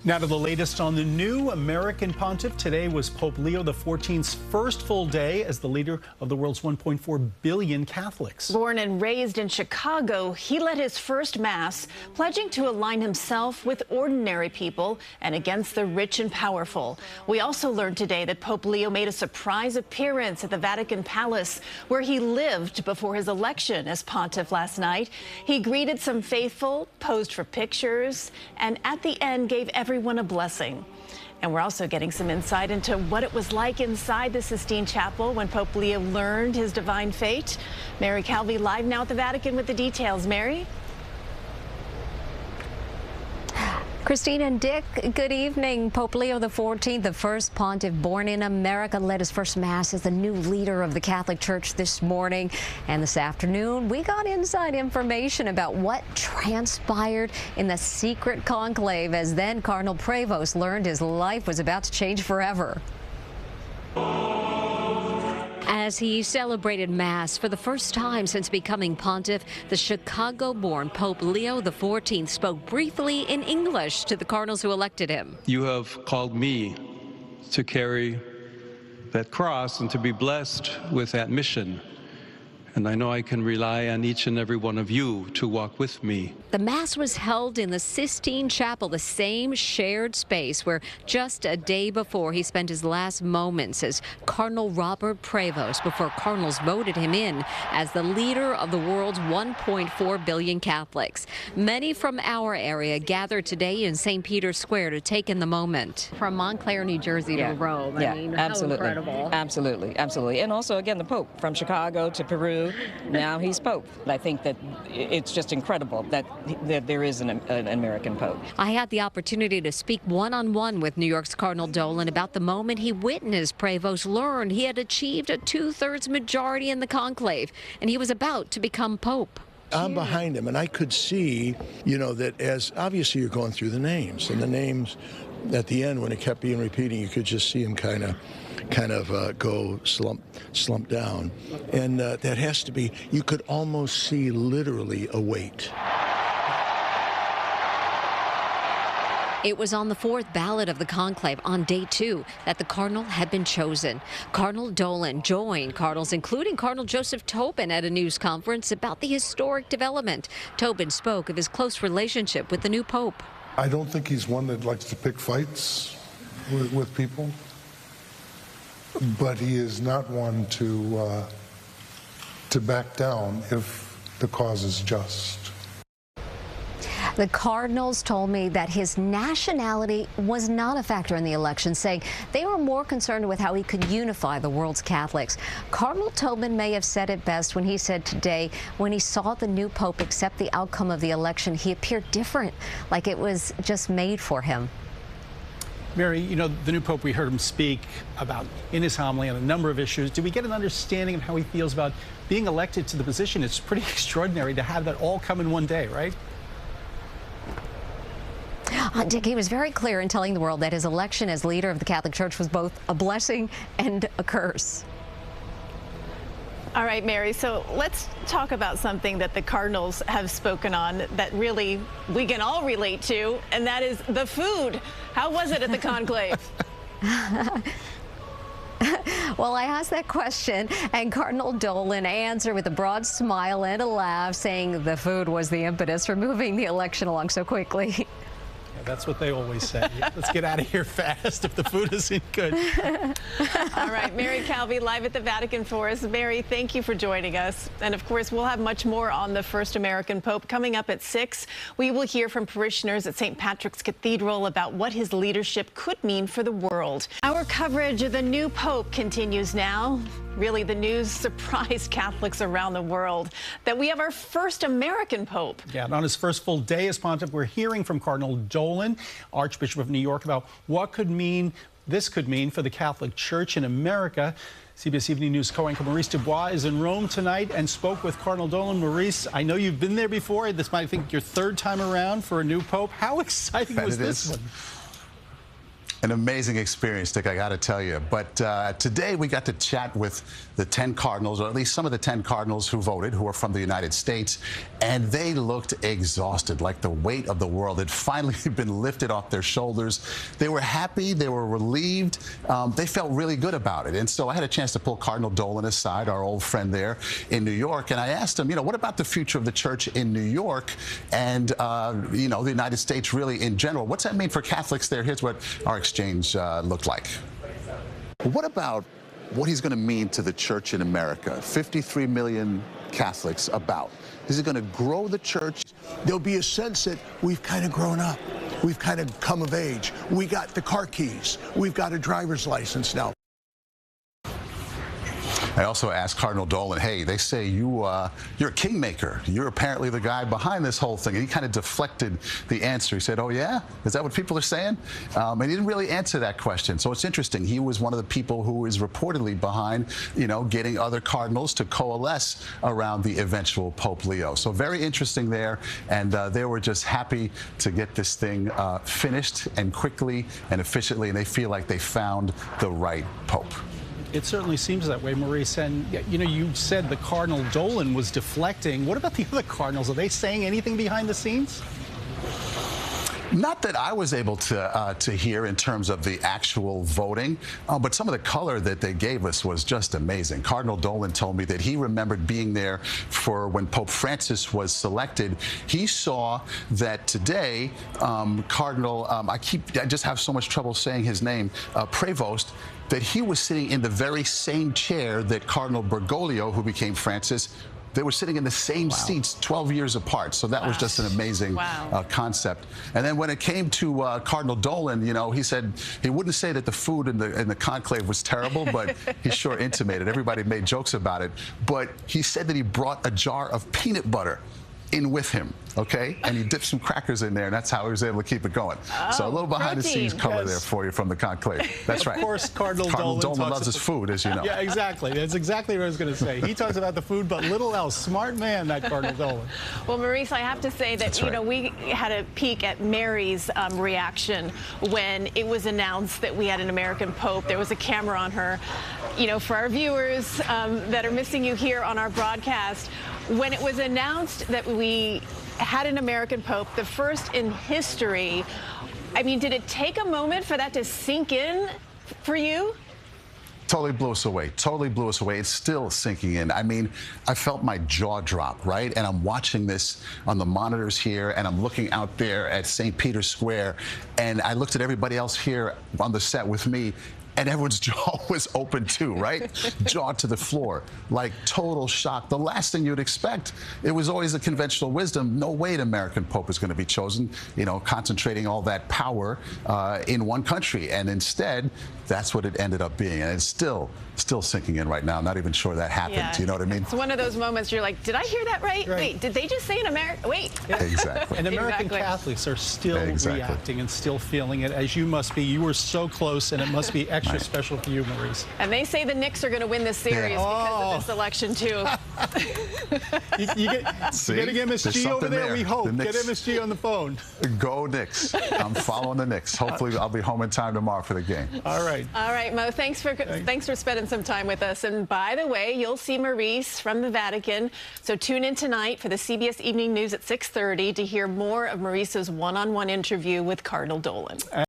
Now to the latest on the new American pontiff. Today was Pope Leo XIV's first full day as the leader of the world's 1.4 billion Catholics. Born and raised in Chicago, he led his first mass, pledging to align himself with ordinary people and against the rich and powerful. We also learned today that Pope Leo made a surprise appearance at the Vatican Palace, where he lived before his election as pontiff last night. He greeted some faithful, posed for pictures, and at the end gave everyone a blessing. And we're also getting some insight into what it was like inside the Sistine Chapel when Pope Leo learned his divine fate. Mary Calvi live now at the Vatican with the details. Mary? Christine and Dick, good evening. Pope Leo XIV, the first pontiff born in America, led his first mass as the new leader of the Catholic Church this morning. And this afternoon, we got inside information about what transpired in the secret conclave as then Cardinal Prevost learned his life was about to change forever. As he celebrated Mass for the first time since becoming pontiff, the Chicago-born Pope Leo XIV spoke briefly in English to the cardinals who elected him. You have called me to carry that cross and to be blessed with that mission. And I know I can rely on each and every one of you to walk with me. The Mass was held in the Sistine Chapel, the same shared space where just a day before he spent his last moments as Cardinal Robert Prevost before cardinals voted him in as the leader of the world's 1.4 billion Catholics. Many from our area gathered today in St. Peter's Square to take in the moment. From Montclair, New Jersey to Rome. I mean, absolutely. How incredible. Absolutely. And also, again, the Pope from Chicago to Peru. Now he's Pope. I think that it's just incredible that there is an American Pope. I had the opportunity to speak one-on-one with New York's Cardinal Dolan about the moment he witnessed Prevost learned he had achieved a 2/3 majority in the conclave, and he was about to become Pope. I'm behind him, and I could see, that as obviously you're going through the names, and the names at the end, when it kept being repeating, you could just see him kind of go slump down. And that has to be, you could almost see literally a weight. It was on the fourth ballot of the conclave on day 2 that the cardinal had been chosen. Cardinal Dolan joined cardinals, including Cardinal Joseph Tobin, at a news conference about the historic development. Tobin spoke of his close relationship with the new pope. I don't think he's one that likes to pick fights with people, but he is not one to back down if the cause is just. The cardinals told me that his nationality was not a factor in the election, saying they were more concerned with how he could unify the world's Catholics. Cardinal Tobin may have said it best when he said today, when he saw the new pope accept the outcome of the election, he appeared different, like it was just made for him. Mary, the new pope, we heard him speak about in his homily on a number of issues. Do we get an understanding of how he feels about being elected to the position? It's pretty extraordinary to have that all come in one day, right? Dick, he was very clear in telling the world that his election as leader of the Catholic Church was both a blessing and a curse. All right, Mary, so let's talk about something that the cardinals have spoken on that really we can all relate to, and that is the food. How was it at the conclave? Well, I asked that question, and Cardinal Dolan answered with a broad smile and a laugh, saying the food was the impetus for moving the election along so quickly. That's what they always say. Let's get out of here fast if the food isn't good. All right, Mary Calvi live at the Vatican for us. Mary, thank you for joining us. And of course, we'll have much more on the first American Pope coming up at 6. We will hear from parishioners at St. Patrick's Cathedral about what his leadership could mean for the world. Our coverage of the new Pope continues now. Really, the news surprised Catholics around the world that we have our first American Pope. Yeah, and on his first full day as pontiff, we're hearing from Cardinal Dolan, Archbishop of New York, about what this could mean for the Catholic Church in America. CBS Evening News co-anchor Maurice DuBois is in Rome tonight and spoke with Cardinal Dolan. Maurice, I know you've been there before. This might, I think, your third time around for a new Pope. How exciting was this one? An amazing experience, Dick, I got to tell you. But today we got to chat with the 10 cardinals, or at least some of the 10 cardinals who voted, who are from the United States, and they looked exhausted, like the weight of the world had finally been lifted off their shoulders. They were happy, they were relieved, they felt really good about it. And so I had a chance to pull Cardinal Dolan aside, our old friend there in New York, and I asked him, what about the future of the church in New York and, the United States really in general? What's that mean for Catholics there? Here's what our exchange looked like. What about what he's going to mean to the church in America? 53 million Catholics about. Is it going to grow the church? There'll be a sense that we've kind of grown up. We've kind of come of age. We got the car keys. We've got a driver's license now. I also asked Cardinal Dolan, hey, they say you're a kingmaker. You're apparently the guy behind this whole thing. And he kind of deflected the answer. He said, oh, yeah? Is that what people are saying? And he didn't really answer that question. So it's interesting. He was one of the people who is reportedly behind, getting other cardinals to coalesce around the eventual Pope Leo. So very interesting there. And they were just happy to get this thing finished and quickly and efficiently. And they feel like they found the right Pope. It certainly seems that way, Maurice. And, you said the Cardinal Dolan was deflecting. What about the other cardinals? Are they saying anything behind the scenes? Not that I was able to hear in terms of the actual voting, but some of the color that they gave us was just amazing. Cardinal Dolan told me that he remembered being there for when Pope Francis was selected. He saw that today, Cardinal, I just have so much trouble saying his name, Prevost, that he was sitting in the very same chair that Cardinal Bergoglio, who became Francis, they were sitting in the same seats 12 years apart. So that was just an amazing concept. And then when it came to Cardinal Dolan, he said he wouldn't say that the food in the conclave was terrible, but he sure intimated. Everybody made jokes about it. But he said that he brought a jar of peanut butter in with him, okay? And he dipped some crackers in there, and that's how he was able to keep it going. So a little behind-the-scenes color there for you from the conclave. That's right. Of course, Cardinal Dolan loves his food, as you know. Yeah, exactly. That's exactly what I was going to say. He talks about the food, but little else. Smart man, that Cardinal Dolan. Well, Maurice, I have to say that, we had a peek at Mary's reaction when it was announced that we had an American Pope. There was a camera on her. For our viewers that are missing you here on our broadcast, when it was announced that we had an American Pope, the first in history, did it take a moment for that to sink in for you? Totally blew us away. Totally blew us away. It's still sinking in. I felt my jaw drop, right? And I'm watching this on the monitors here, and I'm looking out there at St. Peter's Square, and I looked at everybody else here on the set with me, and everyone's jaw was open too, right? Jaw to the floor, like total shock. The last thing you'd expect. It was always the conventional wisdom. No way an American Pope is going to be chosen, concentrating all that power in one country. And instead, that's what it ended up being. And it's still sinking in right now. Not even sure that happened. Yeah. You know what I mean? It's one of those moments you're like, did I hear that right? Wait, did they just say an American? Wait. Exactly. And American Catholics are still reacting and still feeling it, as you must be. You were so close, and it must be extra special for you, Maurice. And they say the Knicks are going to win this series because of this election, too. you get MSG over there, we hope. Get MSG on the phone. Go Knicks. I'm following the Knicks. Hopefully, I'll be home in time tomorrow for the game. All right. All right, Mo, thanks for spending some time with us. And by the way, you'll see Maurice from the Vatican. So tune in tonight for the CBS Evening News at 6:30 to hear more of Maurice's one-on-one interview with Cardinal Dolan.